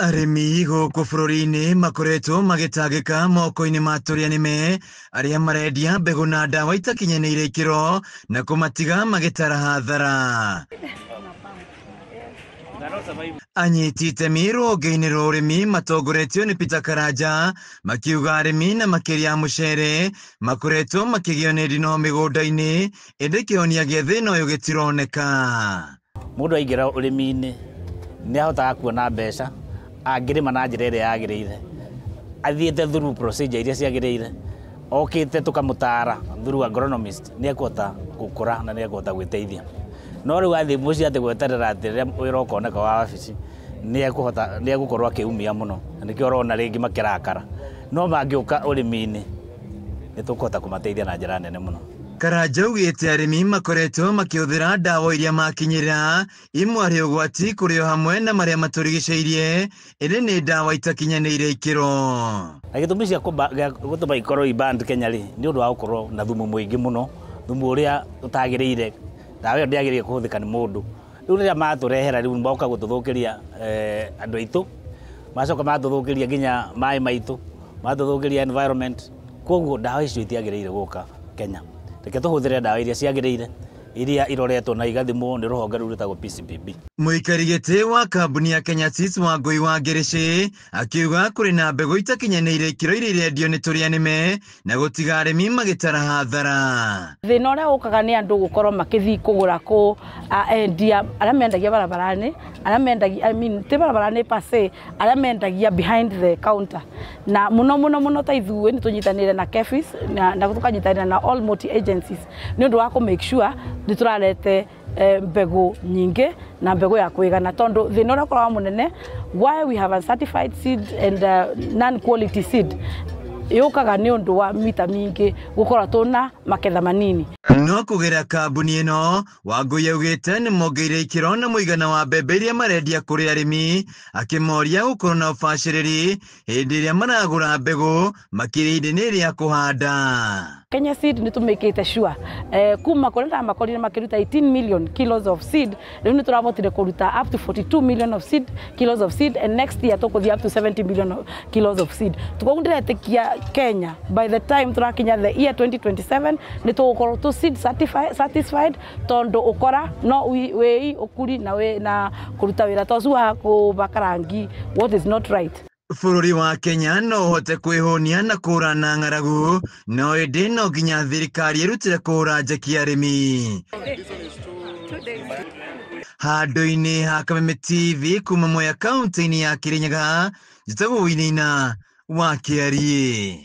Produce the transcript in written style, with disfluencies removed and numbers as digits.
Arimi gũkũ bũrũri-inĩ makoretwo magĩtangĩka moko-inĩ ma tũrĩa nĩme arĩa marendia mbegũ na ndawa itakinyanĩire ikĩro na kũmatiga magĩtara hathara. Anyiti itemi rũhonge-inĩ rwa ũrĩmi matongoretio nĩ Peter Karanja makiuga arĩmi na makĩria mũcere makoretwo makĩgĩo nĩ ndino mĩgũnda-inĩ ĩndĩ kĩhonia gĩa thĩna ũyũ gĩtironeka. Mũndũ aingĩra ũrĩmi-inĩ nĩ ahotaga kuona mbeca angĩrĩma na njĩra ĩrĩa yagĩrĩire, athiĩte through procedure iria ciagĩrĩire, okĩte tũkamũtara through agronomist, nĩ ekũhota gũkũra na nĩ ekũhota gwĩteithia. No rĩu athiĩ mũciĩ atĩ gweterera atĩ rĩrĩa wĩra ũkoneka wa wabici nĩ egũkorwo akĩumia mũno, na nĩkĩo ũrona rĩngĩ makĩrakara. No mangĩũka ũrĩmi-inĩ nĩ tũkũhota kũmateithia na njĩra nene mũno. Karanja augĩte arĩmi makoretwo makĩhũthĩra ndawa iria makinyĩra imwe arĩ ũgwati kũrĩ o hamwe na marĩa matũrigicĩirie ĩrĩ nĩ ndawa itakinyanĩire ikĩro. Na gĩtũmi cia gũtũma ikorwo iband Kenya rĩ nĩ ũndũ wa gũkorwo na thumu mũingĩ mũno, thumu ũrĩa ũtagĩrĩire, ndawa ĩyo ndĩagĩrĩire kũhũthĩka nĩ mũndũ. Rĩu rĩrĩa matũrehera rĩu moka gũtũthũkĩria andũ aitũ, macoka matũthũkĩria nginya maĩ maitũ, matũthũkĩria environment, koguo ndawa icio itiagĩrĩire gũka Kenya. Reke tũhũthĩre ndawa iria ciagĩrĩire, iria iroretwo na igathimwo nĩ rũhonge rũu rwĩtagwo PCPB. Mũikari gĩtĩ wa kambuni ya Kenya Seeds Wangũi wa Ngĩrĩcĩ akiuga kũrĩ na mbegũ itakinyanĩire ikĩro iria irendio nĩ tũrĩa nĩme na gũtiga arĩmi magĩtara hathara. Thĩna ũrĩa ũkaga nĩ andũ gũkorwo makĩthiĩ kũgũra endia arĩa mendagia barabara-inĩ, arĩa mendagia ti barabara-inĩ per se, arĩa mendagia behind the counter. Na mũno ta ithuĩ nĩ tũnyitanĩire na KEPHIS na tũkanyitanĩra na all multi agencies nĩ ũndũ wa kũ make sure nĩ tũrarete mbegũ nyingĩ na mbegũ ya kũigana, tondũ thĩna ũrĩa ũkoragwo mũnene why we have a certified seed and non quality seed yũkaga nĩ ũndũ wa mita mingĩ gũkorwo tũna maketha manini. No kũgera kambuni ĩno Wangũi augĩte nĩ mongeire ikĩro na mũigana wa mbembe iria marendia kũrĩ arĩmi, akĩmoria gũkorwo na ũbacĩrĩri hĩndĩ ĩrĩa maragũra mbegũ makĩria ihinda-inĩ rĩa kũhanda. Kenya Seed nĩ tũmĩkĩte sure kuma kũrĩa makorire makĩruta 18 million kilos of seed, rĩu nĩ tũrahotire kũruta up to 42 million of kilos of seed, and next year tũkũthiĩ up to 70 million kilos of seed. Tũkoguo ndĩretĩkia Kenya by the time tũrakinya the year 2027 nĩ tũgũkorwo tũ seed satisfied, tondũ ũkora no wĩi ũkuri na kũruta wĩra tocu wa kũbaka rangi what is not right. Bũrũri wa Kenya no ũhote kwĩhũnia na kũra na ng'aragu, no ĩndĩ no nginya thirikari ĩrutire kũra njeki arĩmi. Handũ-inĩ ha Kameme TV kuma Mwea kaunti-inĩ ya Kirinyaga, njĩtagwo Winaina wa Kĩarie.